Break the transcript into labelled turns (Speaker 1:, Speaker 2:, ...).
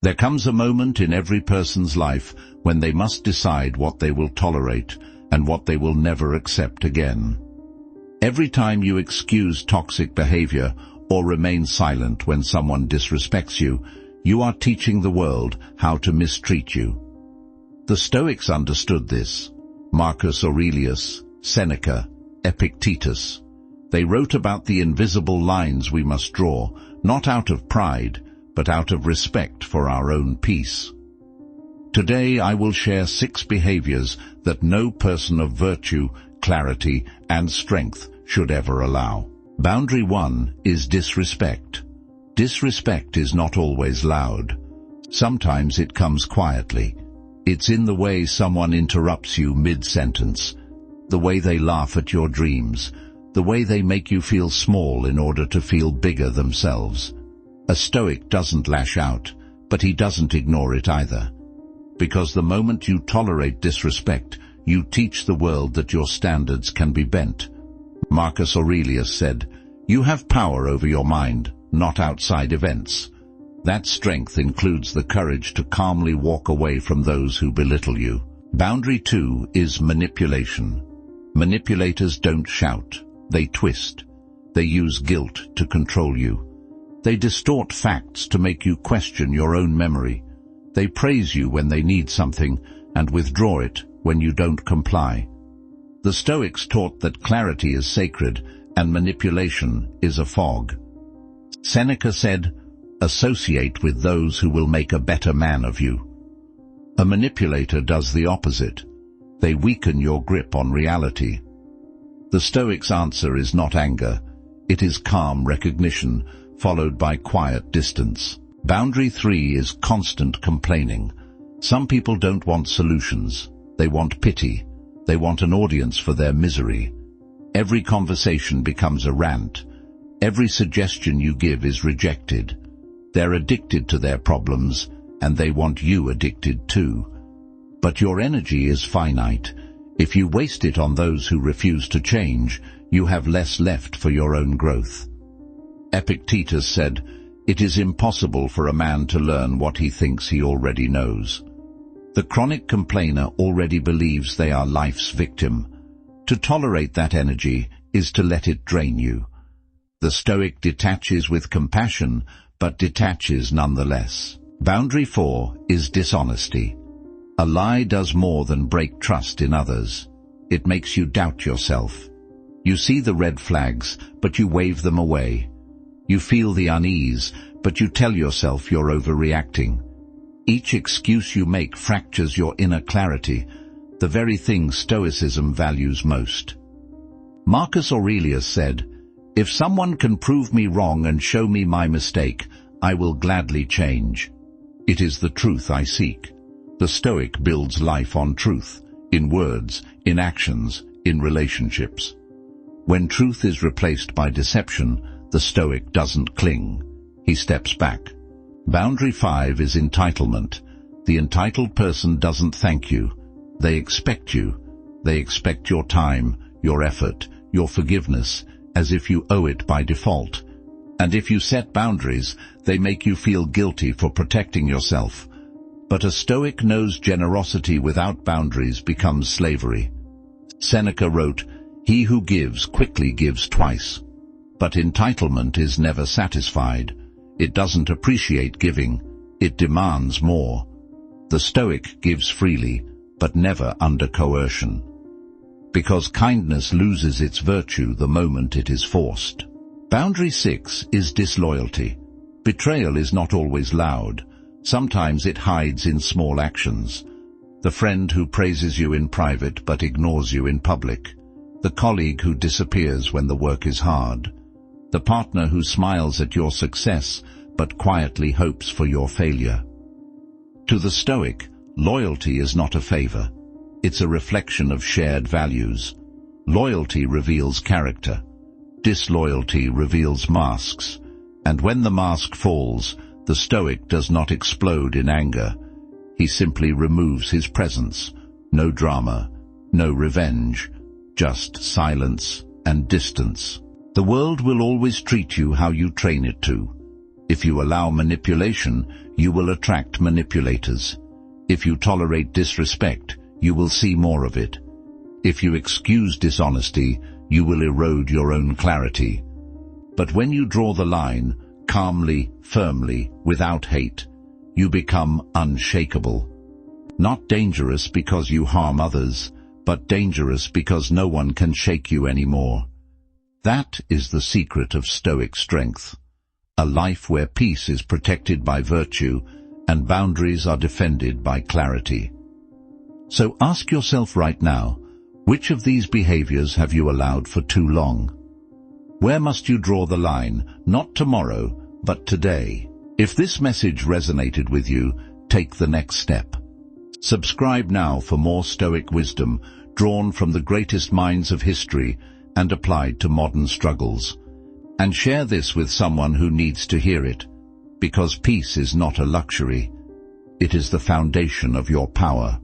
Speaker 1: There comes a moment in every person's life when they must decide what they will tolerate and what they will never accept again. Every time you excuse toxic behavior or remain silent when someone disrespects you, you are teaching the world how to mistreat you. The Stoics understood this. Marcus Aurelius, Seneca, Epictetus. They wrote about the invisible lines we must draw, not out of pride, but out of respect for our own peace. Today I will share 6 behaviors that no person of virtue, clarity, and strength should ever allow. Boundary 1 is disrespect. Disrespect is not always loud. Sometimes it comes quietly. It's in the way someone interrupts you mid-sentence, the way they laugh at your dreams, the way they make you feel small in order to feel bigger themselves. A Stoic doesn't lash out, but he doesn't ignore it either. Because the moment you tolerate disrespect, you teach the world that your standards can be bent. Marcus Aurelius said, "You have power over your mind, not outside events." That strength includes the courage to calmly walk away from those who belittle you. Boundary 2 is manipulation. Manipulators don't shout. They twist. They use guilt to control you. They distort facts to make you question your own memory. They praise you when they need something and withdraw it when you don't comply. The Stoics taught that clarity is sacred and manipulation is a fog. Seneca said, "Associate with those who will make a better man of you." A manipulator does the opposite. They weaken your grip on reality. The Stoics' answer is not anger. It is calm recognition, followed by quiet distance. Boundary 3 is constant complaining. Some people don't want solutions. They want pity. They want an audience for their misery. Every conversation becomes a rant. Every suggestion you give is rejected. They're addicted to their problems, and they want you addicted too. But your energy is finite. If you waste it on those who refuse to change, you have less left for your own growth. Epictetus said, "It is impossible for a man to learn what he thinks he already knows." The chronic complainer already believes they are life's victim. To tolerate that energy is to let it drain you. The Stoic detaches with compassion, but detaches nonetheless. Boundary 4 is dishonesty. A lie does more than break trust in others. It makes you doubt yourself. You see the red flags, but you wave them away. You feel the unease, but you tell yourself you're overreacting. Each excuse you make fractures your inner clarity, the very thing Stoicism values most. Marcus Aurelius said, "If someone can prove me wrong and show me my mistake, I will gladly change. It is the truth I seek." The Stoic builds life on truth, in words, in actions, in relationships. When truth is replaced by deception, the Stoic doesn't cling. He steps back. Boundary 5 is entitlement. The entitled person doesn't thank you. They expect you. They expect your time, your effort, your forgiveness, as if you owe it by default. And if you set boundaries, they make you feel guilty for protecting yourself. But a Stoic knows generosity without boundaries becomes slavery. Seneca wrote, "He who gives quickly gives twice." But entitlement is never satisfied. It doesn't appreciate giving. It demands more. The Stoic gives freely, but never under coercion. Because kindness loses its virtue the moment it is forced. Boundary 6 is disloyalty. Betrayal is not always loud. Sometimes it hides in small actions. The friend who praises you in private but ignores you in public. The colleague who disappears when the work is hard. The partner who smiles at your success but quietly hopes for your failure. To the Stoic, loyalty is not a favor. It's a reflection of shared values. Loyalty reveals character. Disloyalty reveals masks. And when the mask falls, the Stoic does not explode in anger. He simply removes his presence. No drama, no revenge, just silence and distance. The world will always treat you how you train it to. If you allow manipulation, you will attract manipulators. If you tolerate disrespect, you will see more of it. If you excuse dishonesty, you will erode your own clarity. But when you draw the line, calmly, firmly, without hate, you become unshakable. Not dangerous because you harm others, but dangerous because no one can shake you anymore. That is the secret of Stoic strength. A life where peace is protected by virtue and boundaries are defended by clarity. So ask yourself right now, which of these behaviors have you allowed for too long? Where must you draw the line, not tomorrow, but today? If this message resonated with you, take the next step. Subscribe now for more Stoic wisdom drawn from the greatest minds of history and applied to modern struggles. And share this with someone who needs to hear it, because peace is not a luxury. It is the foundation of your power.